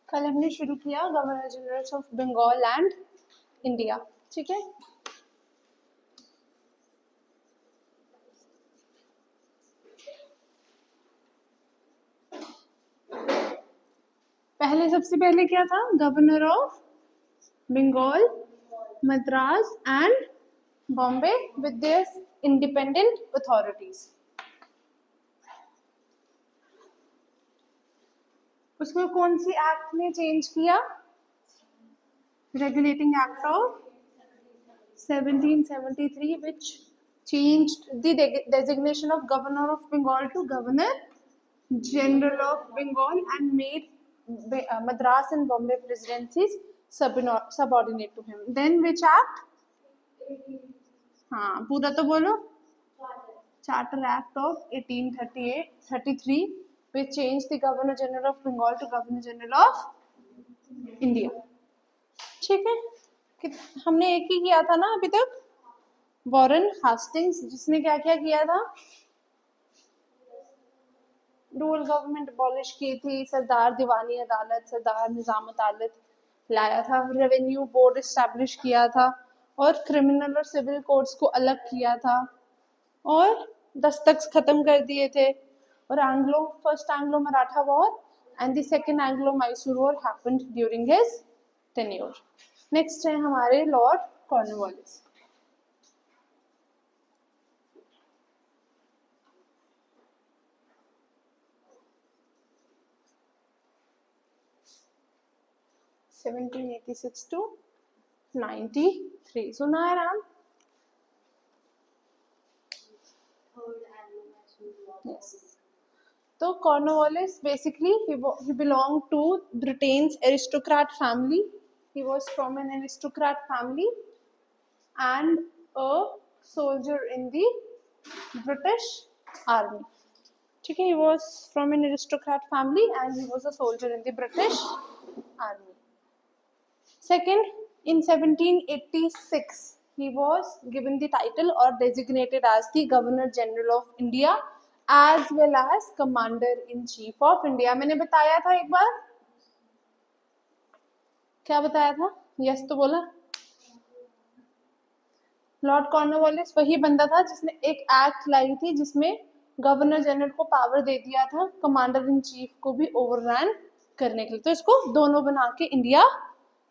कल हमने शुरू किया governor general of Bengal and India, ठीक है। पहले सबसे पहले क्या था, governor of Bengal, Madras and Bombay with their independent authorities. उसमें कौन सी एक्ट ने चेंज किया, regulating act of 1773 which changed the designation of governor of Bengal to governor general of Bengal and made Madras and Bombay presidencies subordinate to him. Then which act? हाँ पूरा तो बोलो। Charter Act of 1833 which changed the Governor General of Bengal to Governor General of India, ठीक है। हमने एक ही किया था ना अभी तक, वॉरेन हास्टिंग्स, जिसने क्या क्या किया था, रूरल गवर्नमेंट अबॉलिश की थी, सरदार दीवानी अदालत, सरदार निजाम अदालत लाया था, रेवेन्यू बोर्ड इस्टेब्लिश किया था और क्रिमिनल और सिविल कोर्ट्स को अलग किया था और दस्तक खत्म कर दिए थे। और first Anglo Maratha war and the second Anglo Mysore war happened during his tenure. Next है हमारे लॉर्ड कॉर्नवालिस। to 93 सुना है नाम? Yes. तो Cornwallis basically he belonged to Britain's aristocrat family. He was from an aristocrat family and a soldier in the British army, ठीक है। He was from an aristocrat family and he was a soldier in the British army. Second, in 1786 he was given the title or designated as the Governor General of India as well as Commander in Chief of India. मैंने बताया था एक बार, क्या बताया था? Yes तो बोला। Lord Cornwallis वही बंदा था जिसने एक एक्ट लाई थी जिसमें गवर्नर जनरल को पावर दे दिया था कमांडर इन चीफ को भी ओवररन करने के लिए, तो इसको दोनों बना के इंडिया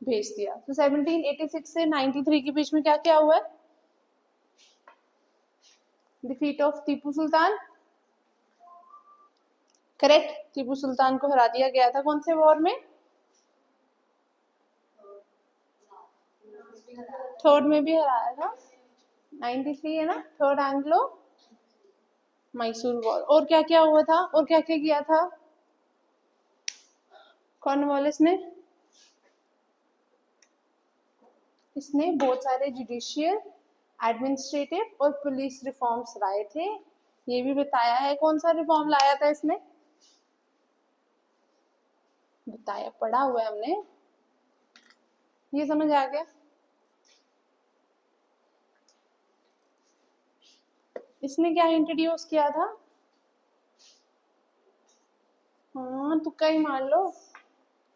भेज दिया। तो 1786 से 93 के बीच में क्या क्या हुआ है? Defeat of Tipu Sultan, correct. Tipu Sultan को हरा दिया गया था कौन से वॉर में? थर्ड में भी हराया था, 93 है ना, थर्ड एंग्लो मैसूर वॉर। और क्या क्या हुआ था और क्या क्या किया था कॉर्नवालिस ने? इसने बहुत सारे जुडिशियल, एडमिनिस्ट्रेटिव और पुलिस रिफॉर्म्स लाए थे। ये भी बताया है कौन सा रिफॉर्म लाया था इसने, बताया, पढ़ा हुआ है हमने, ये समझ आ गया। इसने क्या इंट्रोड्यूस किया था? हाँ तुक्का ही मान लो,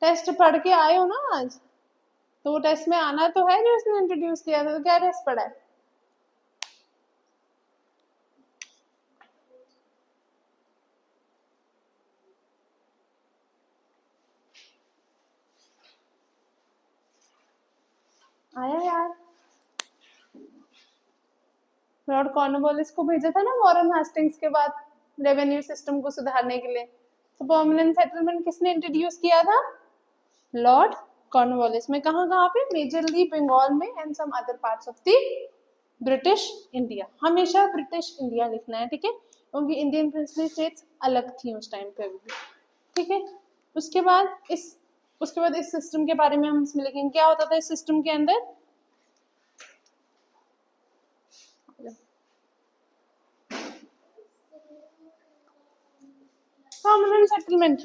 टेस्ट पढ़ के आए हो ना आज, तो वो टेस्ट में आना तो है जो इसने इंट्रोड्यूस किया था। तो क्या टेस्ट पढ़ा है? आया यार, लॉर्ड कॉर्नवालिस को भेजा था ना वॉरेन हेस्टिंग्स के बाद रेवेन्यू सिस्टम को सुधारने के लिए। तो परमानेंट सेटलमेंट किसने इंट्रोड्यूस किया था? Lord Cornwallis. में कहाँ कहाँ पे? मेजरली बंगाल में and some other parts of the British India. हमेशा ब्रिटिश इंडिया लिखना है, ठीक है, क्योंकि इंडियन प्रिंसली स्टेट्स अलग थी उस टाइम पे भी, ठीक है। उसके बाद इस सिस्टम के बारे में हम इसमें लिखेंगे। क्या होता था इस सिस्टम के अंदर? Permanent settlement.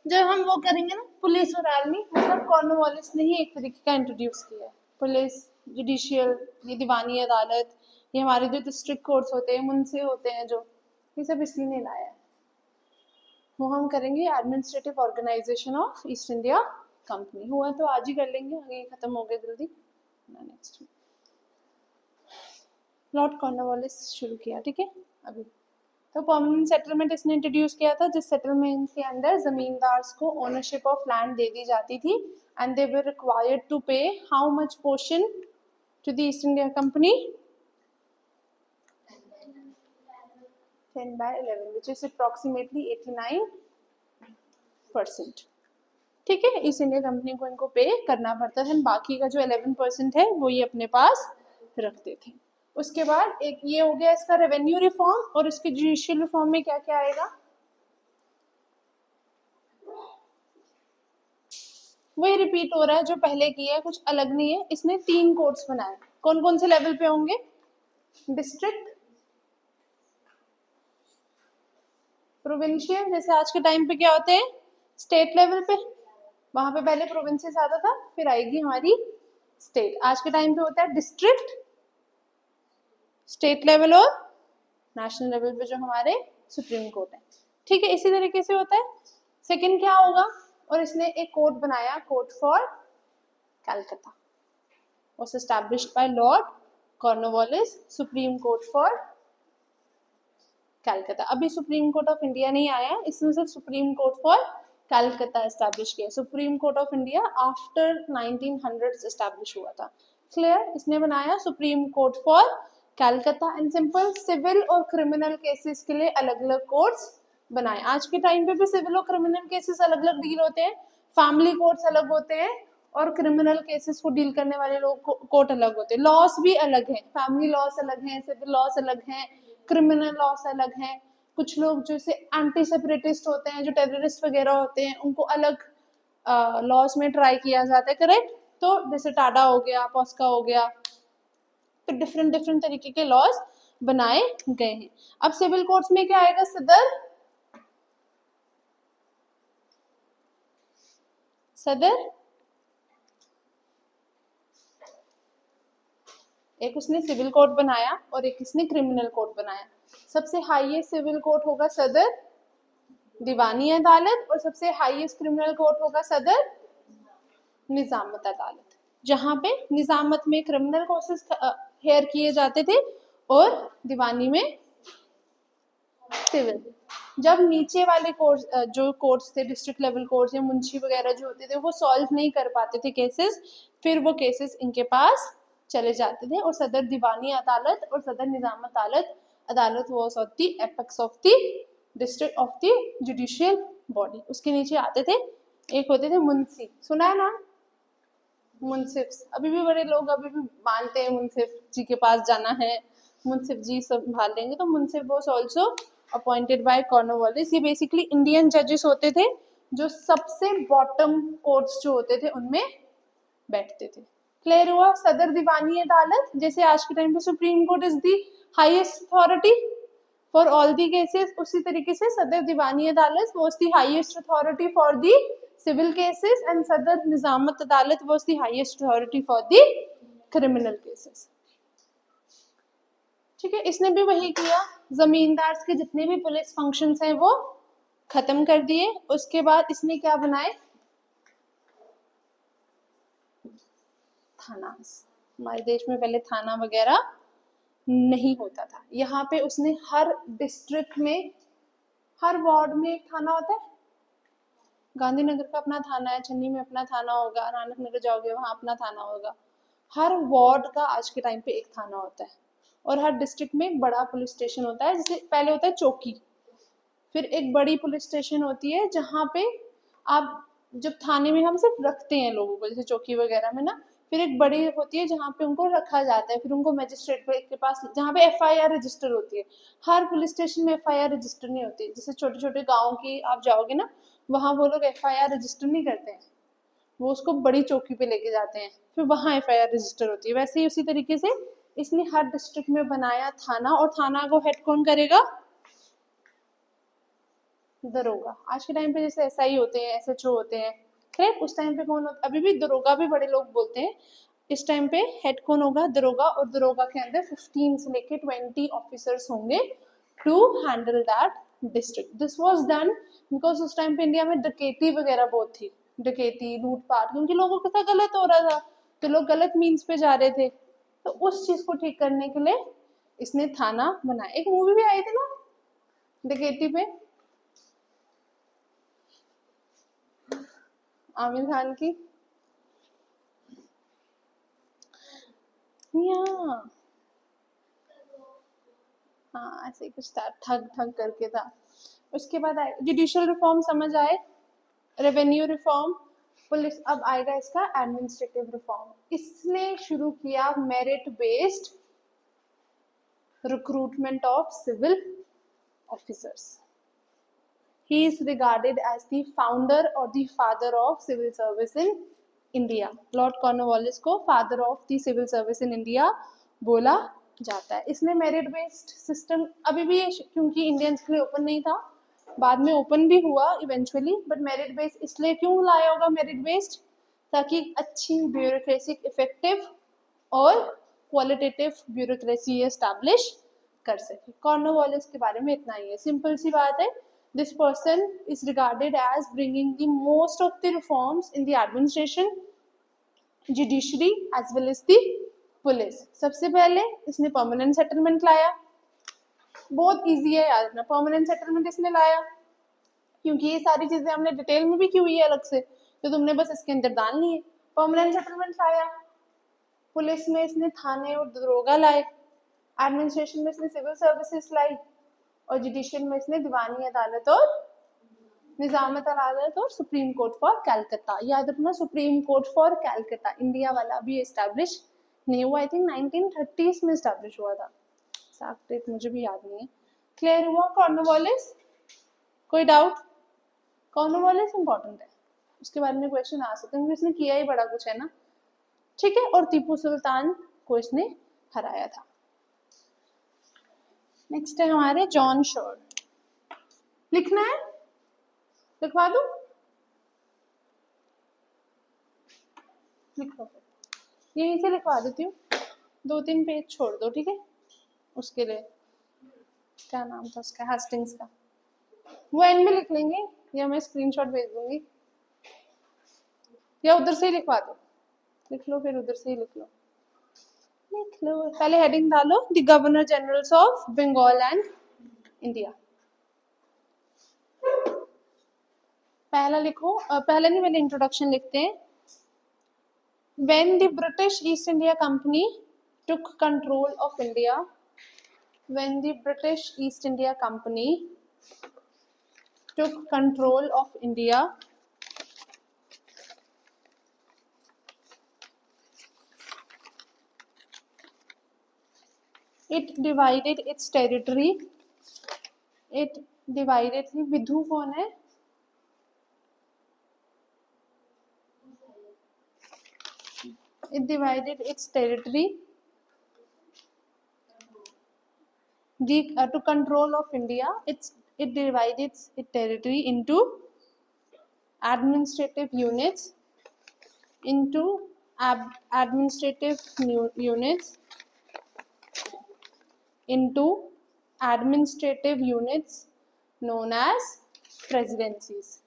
जब हम वो करेंगे ना पुलिस और आर्मी, वो सब कॉर्नवालिस ने ही एक तरीके का इंट्रोड्यूस किया है। पुलिस, जुडिशियल, ये दीवानी अदालत, ये हमारे जो डिस्ट्रिक्ट कोर्ट्स होते हैं, मुंसे होते हैं जो, ये सब इसलिए नहीं लाया है। वो हम करेंगे administrative organisation of East India company. हुआ तो आज ही कर लेंगे, आगे खत्म हो गया जल्दी। नेक्स्ट लॉर्ड कॉर्नवालिस शुरू किया, ठीक है। अभी तो परमानेंट सेटलमेंट इसने इंट्रोड्यूस किया था, जिस सेटलमेंट के अंदर जमींदार्स को ओनरशिप ऑफ लैंड दे दी जाती थी and they were required to pay how much portion to the East India Company, 10/11 which is approximately 89%, ठीक है। ईस्ट इंडिया कंपनी को इनको पे करना पड़ता था, बाकी का जो 11% है वो ये अपने पास रखते थे। उसके बाद एक ये हो गया इसका रेवेन्यू रिफॉर्म, और इसके जुडिशियल रिफॉर्म में क्या क्या आएगा वही रिपीट हो रहा है जो पहले किया है, कुछ अलग नहीं है। इसने 3 कोर्ट्स बनाए, कौन कौन से लेवल पे होंगे, डिस्ट्रिक्ट, प्रोविंशियल, जैसे आज के टाइम पे क्या होते हैं स्टेट लेवल पे, वहां पे पहले प्रोविंसेस आता था, फिर आएगी हमारी स्टेट। आज के टाइम पे होता है डिस्ट्रिक्ट, स्टेट लेवल और नेशनल लेवल पे जो हमारे सुप्रीम कोर्ट है, ठीक है। इसी तरीके से होता है। सेकंड क्या होगा, और इसने एक कोर्ट बनाया, court for Calcutta, was established by Lord Cornwallis, supreme court for Calcutta. अभी सुप्रीम कोर्ट ऑफ इंडिया नहीं आया, इसने सिर्फ supreme court for Calcutta establish किया। Supreme court of India after 1900 establish हुआ था, क्लियर। इसने बनाया supreme court for Calcutta and simple civil और क्रिमिनल केसेस के लिए अलग अलग कोर्ट्स बनाए। आज के टाइम पे भी सिविल और क्रिमिनल केसेस अलग अलग डील होते हैं, फैमिली कोर्ट्स अलग होते हैं और क्रिमिनल केसेस को डील करने वाले लोग कोर्ट अलग होते हैं। लॉस भी अलग हैं, फैमिली लॉस अलग हैं, सिविल लॉस अलग हैं, क्रिमिनल लॉस अलग हैं। कुछ लोग जैसे एंटी सेपरेटिस्ट होते हैं, जो टेररिस्ट वगैरह होते हैं, उनको अलग लॉस में ट्राई किया जाता है, करेक्ट। तो जैसे टाडा हो गया, पॉस्का हो गया, तो डिफरेंट डिफरेंट तरीके के लॉज बनाए गए हैं। अब सिविल कोर्ट्स में क्या आएगा, सदर, सदर, एक उसने सिविल कोर्ट बनाया और एक इसने क्रिमिनल कोर्ट बनाया। सबसे हाईएस्ट सिविल कोर्ट होगा सदर दीवानी अदालत, और सबसे हाईएस्ट क्रिमिनल कोर्ट होगा सदर निजामत अदालत, जहां पे निजामत में क्रिमिनल केसेस हेयर किए जाते थे और दीवानी में सिविल। जब नीचे वाले कोर्ट्स जो कोर्ट्स थे, डिस्ट्रिक्ट लेवल कोर्ट्स या मुंशी वगैरह जो होते थे, वो सॉल्व नहीं कर पाते थे केसेस, फिर वो केसेस इनके पास चले जाते थे, और सदर दीवानी अदालत और सदर Nizamat Adalat was of the apex of the district of the judicial body. उसके नीचे आते थे, एक होते थे मुंशी, सुना है ना, मुंसिफ। अभी भी बड़े लोग अभी भी मानते हैं मुंसिफ जी के पास जाना है, मुंसिफ जी संभाल लेंगे। तो munsif was also appointed by Cornwallis. ये बेसिकली इंडियन जजेस होते थे जो सबसे बॉटम कोर्ट्स जो होते थे उनमें बैठते थे, क्लियर हुआ। सदर दीवानी अदालत, जैसे आज के टाइम पे supreme court is the highest authority for all the cases, उसी तरीके से Sadar Diwani Adalat was the highest authority for the civil cases and Sadar Nizamat Adalat was the highest authority for the criminal cases, ठीक है। इसने भी वही किया, जमींदार के जितने भी पुलिस फंक्शंस हैं वो खत्म कर दिए। उसके बाद इसने क्या बनाए, थाना। हमारे देश में पहले थाना वगैरह नहीं होता था, यहाँ पे उसने हर डिस्ट्रिक्ट में, हर वार्ड में एक थाना होता है। गांधीनगर का अपना थाना है, छन्नी में अपना थाना होगा, नानक नगर जाओगे वहां अपना थाना होगा। हर वार्ड का आज के टाइम पे एक थाना होता है, और हर डिस्ट्रिक्ट में एक बड़ा पुलिस स्टेशन होता है। जैसे पहले होता है चौकी, फिर एक बड़ी पुलिस स्टेशन होती है जहाँ पे आप, जब थाने में हम सिर्फ रखते हैं लोगों को, जैसे चौकी वगैरह में ना, फिर एक बड़ी होती है जहाँ पे उनको रखा जाता है, फिर उनको मजिस्ट्रेट के पास, जहाँ पे एफआईआर रजिस्टर होती है। हर पुलिस स्टेशन में एफआईआर रजिस्टर नहीं होती। जैसे छोटे छोटे गाँव की आप जाओगे ना, वहाँ वो लोग एफआईआर रजिस्टर नहीं करते हैं, वो उसको बड़ी चौकी पे लेके जाते हैं, फिर वहाँ एफआईआर रजिस्टर होती है। वैसे ही उसी तरीके से इसने हर डिस्ट्रिक्ट में बनाया थाना, और थाना को हेड कौन करेगा, दरोगा। आज के टाइम पे जैसे एसआई होते हैं, एसएचओ होते हैं, करेक्ट। उस टाइम पे कौन होता, अभी भी दरोगा भी बड़े लोग बोलते हैं। इस टाइम पे हेड कौन होगा, दरोगा, और दरोगा के अंदर 15 से लेके 20 ऑफिसर्स होंगे to handle that district. This was done because उस टाइम पे इंडिया में डकैती वगैरह बहुत थी, डकैती लूटपाट, क्योंकि लोगों के साथ गलत हो रहा था तो लोग गलत मीन्स पे जा रहे थे, तो उस चीज को ठीक करने के लिए इसने थाना बनाया। एक मूवी भी आई थी ना डकैती पे, आमिर खान की, हाँ ऐसे कुछ था, ठग ठग करके था। उसके बाद जुडिशियल रिफॉर्म समझ आए, रेवेन्यू रिफॉर्म, पुलिस। अब आएगा इसका एडमिनिस्ट्रेटिव रिफॉर्म। इसने शुरू किया merit based recruitment of civil officers. He is regarded as the founder or the father of civil service in India. Lord Cornwallis को father of the civil service in India बोला जाता है। इसने merit based system, अभी भी क्योंकि Indians के लिए ओपन नहीं था, बाद में ओपन भी हुआ इवेंचुअली, बट मेरिट बेस्ड इसलिए क्यों लाया होगा मेरिट बेस्ड, ताकि अच्छी ब्यूरोक्रेसी, इफेक्टिव और क्वालिटेटिव ब्यूरोक्रेसी एस्टैब्लिश कर सके। कॉर्नवालिस के बारे में इतना ही है, सिंपल सी बात है। This person is regarded as bringing the most of the reforms in the administration, judiciary as well as the police. सबसे पहले इसने परमानेंट सेटलमेंट लाया, बहुत इजी है याद रखना, परमानेंट सेटलमेंट इसने लाया, क्योंकि ये सारी चीजें हमने डिटेल में भी की हुई है अलग से, तो तुमने बस इसके अंदर डालनी है। परमानेंट सेटलमेंट लाया, पुलिस में इसने थाने और दरोगा लाए, एडमिनिस्ट्रेशन में इसने सिविल सर्विसेज लाई, और जुडिशियल में इसने दीवानी अदालत और निजामत अदालत और सुप्रीम कोर्ट फॉर कैलकाटा। याद रखना, supreme court for Calcutta, India वाला भी एस्टैब्लिश नहीं हुआ, आई थिंक 1930s में एस्टैब्लिश हुआ था, एग्जैक्ट डेट मुझे भी याद नहीं है। क्लियर हुआ कॉर्नवालिस? कोई डाउट? कॉर्नवालिस इंपॉर्टेंट है, उसके बारे में क्वेश्चन आ सकते हैं, क्योंकि इसने किया ही बड़ा कुछ है ना, ठीक है। और टीपू सुल्तान को इसने हराया था। नेक्स्ट है हमारे जॉन शॉर्ट। लिखना है, लिखवा दूं? लिखो, यहीं से लिखवा देती हूँ, 2-3 पेज छोड़ दो, ठीक है। उसके लिए क्या नाम था उसका, हेस्टिंग्स का, वो एंड में लिख लेंगे, या मैं स्क्रीनशॉट भेज दूंगी, या उधर से ही लिखवा दो, लिख लो फिर उधर से ही लिख लो, लिख लो। पहले हेडिंग डालो, the governor generals of Bengal and India. पहला लिखो, पहले नहीं, पहले इंट्रोडक्शन लिखते हैं। When the British East India Company took control of India, when the British East India Company took control of India, it divided its territory, it divided, Vidhu कौन है? It divided its territory to control of India. It divided its territory into administrative units, known as presidencies.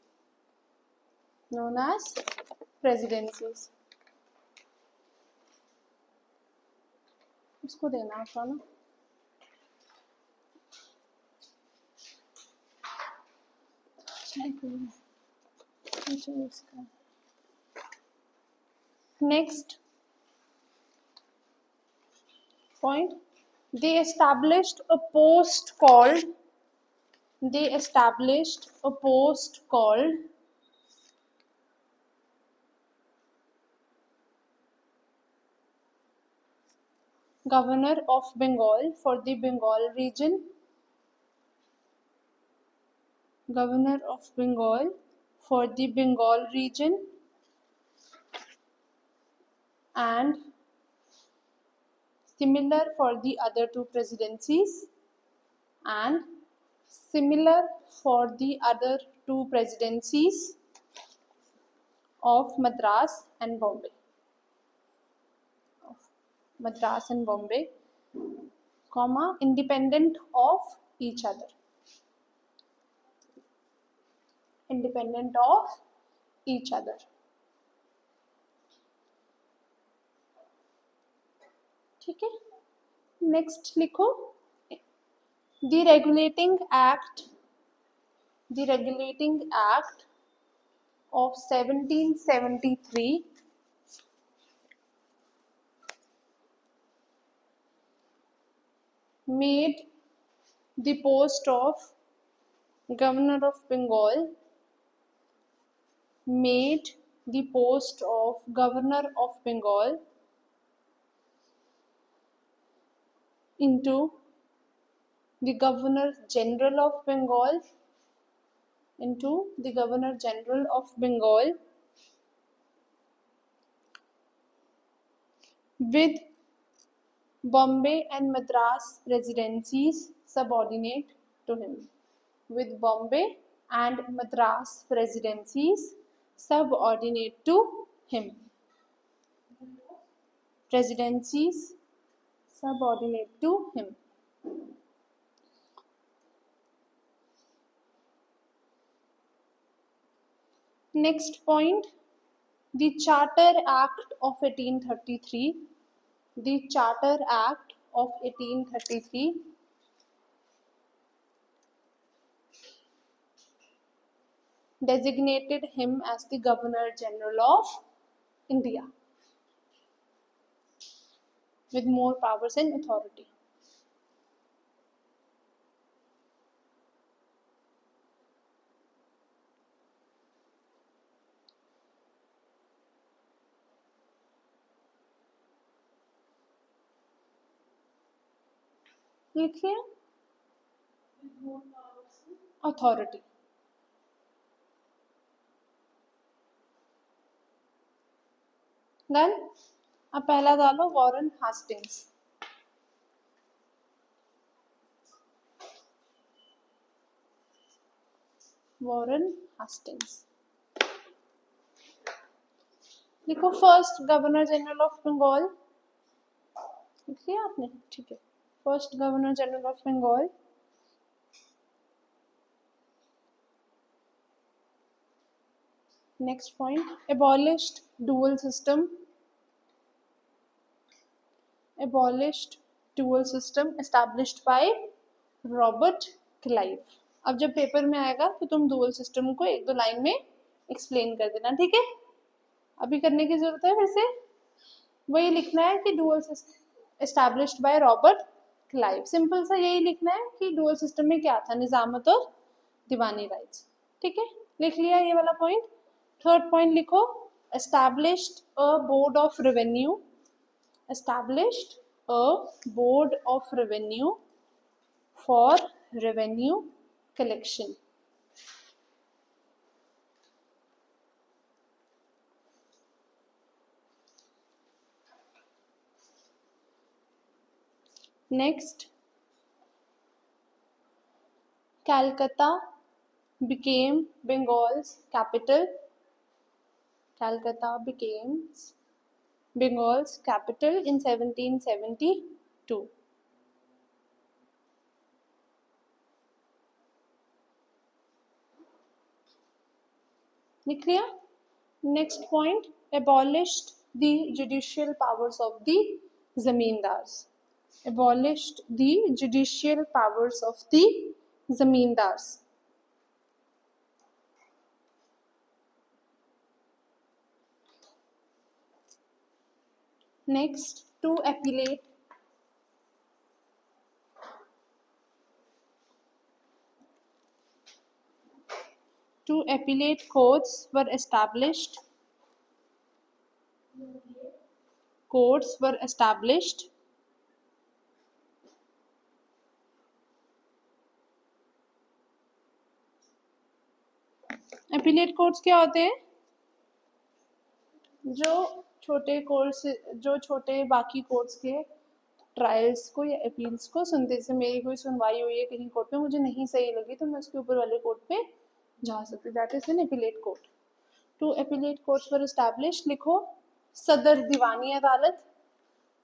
इसको देना आपका ना, next point, they established a post called Governor of Bengal for the Bengal region, Governor of Bengal for the Bengal region, and similar for the other two presidencies, and similar for the other two presidencies of Madras and Bombay. Madras and Bombay, comma, independent of each other. Independent of each other. ठीक है, next लिखो the regulating act of 1773 made the post of Governor of Bengal into the Governor General of Bengal with Bombay and Madras residencies subordinate to him. With Bombay and Madras residencies subordinate to him. Residencies subordinate to him. Next point, the Charter Act of 1833. The Charter Act of 1833 designated him as the Governor General of India with more powers and authority. लिखिए authority. Done. अब पहला डालो Warren Hastings. Warren Hastings लिखो first governor general of Bengal. लिखिए आपने, ठीक है. First governor general of Bengal. Next point, abolished dual system established by Robert Clive. अब जब पेपर में आएगा तो तुम डुअल सिस्टम को एक दो लाइन में एक्सप्लेन कर देना, ठीक है. अभी करने की जरूरत है, फिर से वही लिखना है कि dual system established by Robert Clive. Simple सा यही लिखना है कि डुअल सिस्टम में क्या था, निजामत और दीवानी राइट्स. ठीक है, लिख लिया ये वाला पॉइंट. थर्ड पॉइंट लिखो, established a board of revenue for revenue collection. Next, Calcutta became Bengal's capital. Calcutta became Bengal's capital in 1772. लिख लिया. Next point, abolished the judicial powers of the zamindars. Abolished the judicial powers of the zamindars. Next, two appellate courts were established. Appellate courts क्या होते हैं? जो छोटे बाकी courts के trials को या अपील्स को सुनते. जैसे मेरी कोई सुनवाई हुई है कहीं कोर्ट पे, मुझे नहीं सही लगी तो मैं उसके ऊपर वाले कोर्ट पे जा सकती. That is an appellate court. Two appellate courts were establish. लिखो, सदर दीवानी अदालत.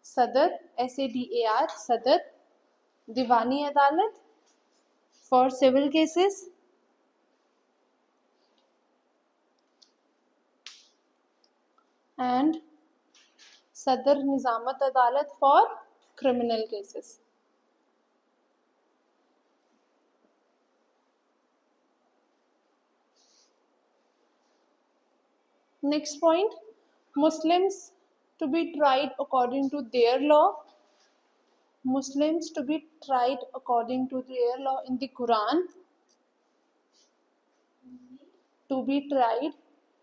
सदर SADAR सदर दीवानी अदालत for civil cases, and Sadr Nizamat Adalat for criminal cases. Next point, Muslims to be tried according to their law. Muslims to be tried according to their law in the Quran. To be tried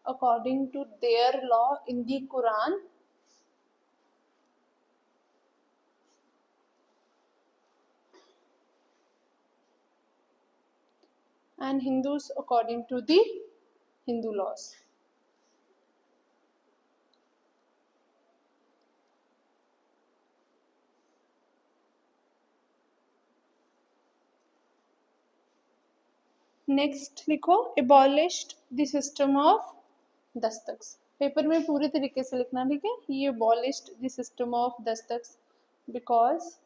according to their law in the Quran. And Hindus according to the Hindu laws. Next लिखो, abolished the system of dastaks. Paper में पूरे तरीके से लिखना, ठीक है. ये abolished the system of दस्तक्स because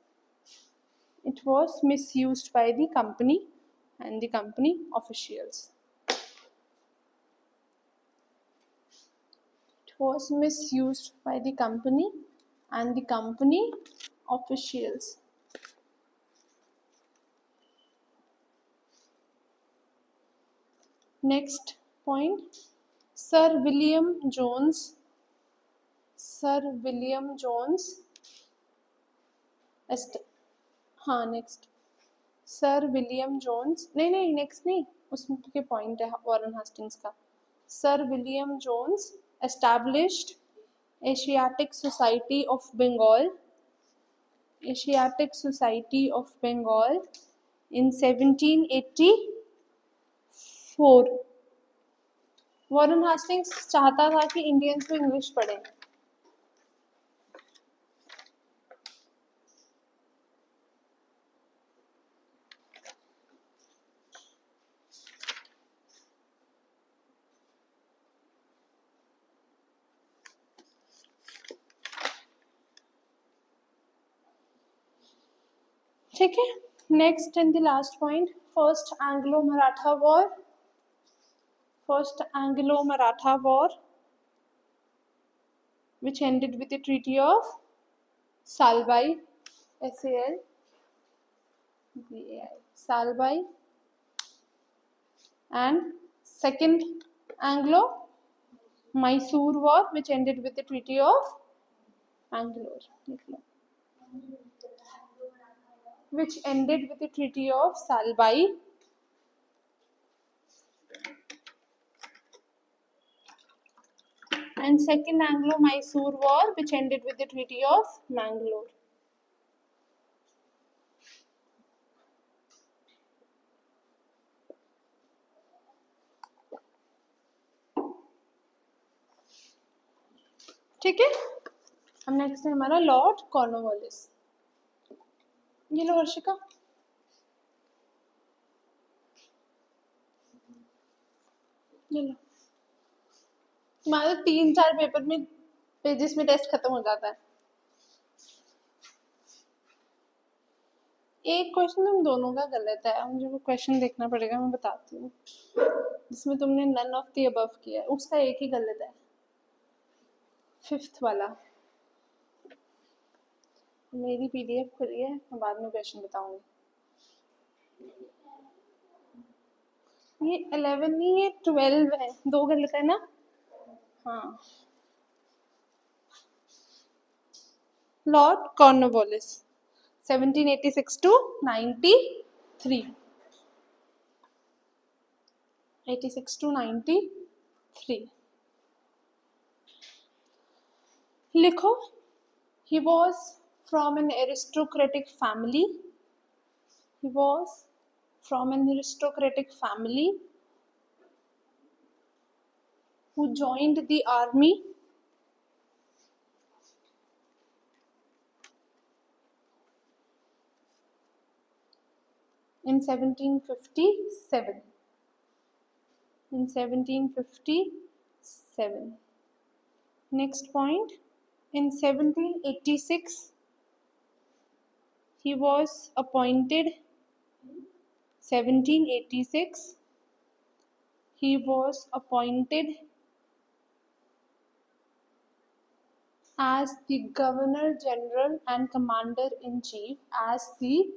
it was misused by the company and the company officials. It was misused by the company and the company officials. Next point, Sir William Jones. Sir William Jones. हाँ next, sir William Jones. नहीं next नहीं, उसके point है Warren Hastings का. Sir William Jones established Asiatic society of Bengal. Asiatic society of Bengal in 1784. Warren Hastings चाहता था कि Indians को इंग्लिश पढ़ें. ठीक है. Next and the last point, first Anglo Maratha war. First Anglo-Maratha War, which ended with the Treaty of Salbai, S-A-L-B-A-I, Salbai. And second Anglo-Mysore War, which ended with the Treaty of Bangalore, which ended with the Treaty of Salbai. And second Anglo-Mysore War, which ended with the Treaty of Mangalore. ठीक है. अब next है हमारा Lord Cornwallis. ये लो हर्षिका. ये लो. हमारा 3-4 paper में pages में टेस्ट खत्म हो जाता है. एक क्वेश्चन तुम दोनों का गलत है, मुझे वो क्वेश्चन देखना पड़ेगा, मैं बताती हूँ. जिसमें तुमने नन ऑफ द अबव किया है उसका एक ही गलत है, 5th वाला. मेरी PDF खुली है, मैं बाद में क्वेश्चन बताऊंगी. ये 11 नहीं है, 12 है. 2 गलत है ना. हाँ. Lord Cornwallis 1786 to 93. 86 to 93. लिखो, he was from an aristocratic family. He was from an aristocratic family who joined the army in 1757. In 1757. Next point, in 1786 he was appointed 1786 he was appointed as the Governor General and Commander in Chief, as the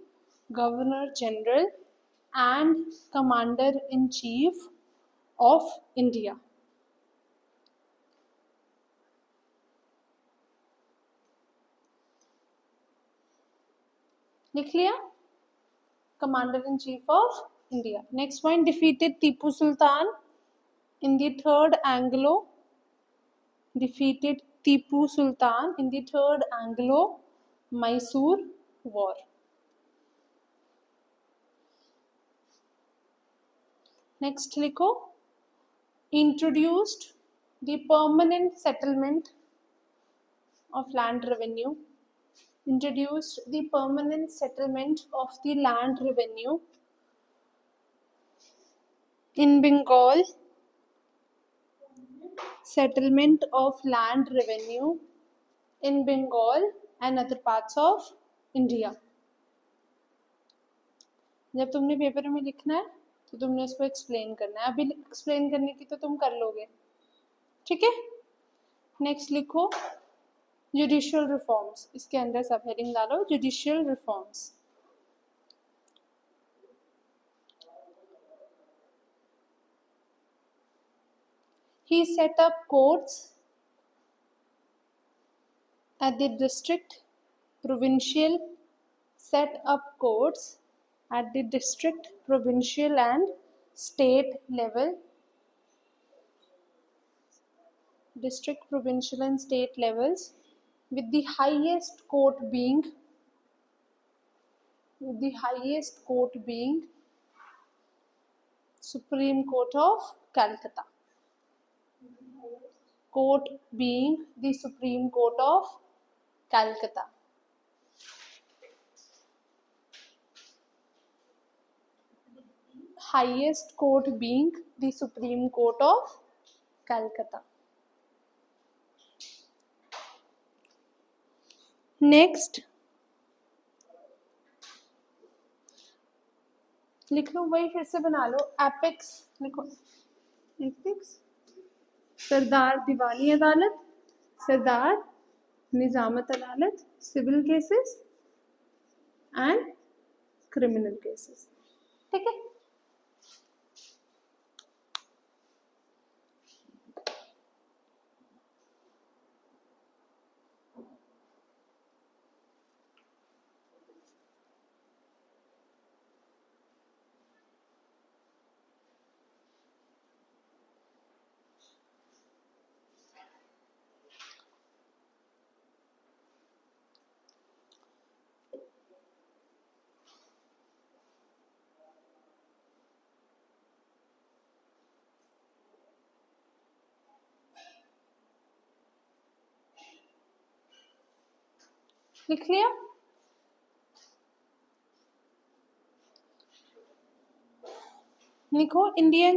Governor General and Commander in Chief of India. लिख लिया? Commander in Chief of India. Next point, defeated Tipu Sultan in the third Anglo. Defeated Tipu Sultan in the third Anglo-Mysore War. Next लिखो, introduced the permanent settlement of land revenue. Introduced the permanent settlement of the land revenue in Bengal. Settlement of land revenue in Bengal and other parts of India. जब तुमने paper में लिखना है तो तुमने इसको explain करना है. अभी एक्सप्लेन करने की तो तुम कर लोगे, ठीक है? नेक्स्ट लिखो जुडिशियल रिफॉर्म्स. इसके अंदर सब हेडिंग डालो judicial reforms. He set up courts at the district, provincial, set up courts at the district, provincial and state level. District, provincial and state levels, with the highest court being Supreme Court of Calcutta. Court being the Supreme Court of Calcutta. Highest court being the Supreme Court of Calcutta. Next लिख लो, वही फिर से बना लो. Epics लिखो. Epics सरदार दीवानी अदालत, Sardar Nizamat Adalat, civil cases and criminal cases. ठीक है? लिख लिया? लिखो इंडियन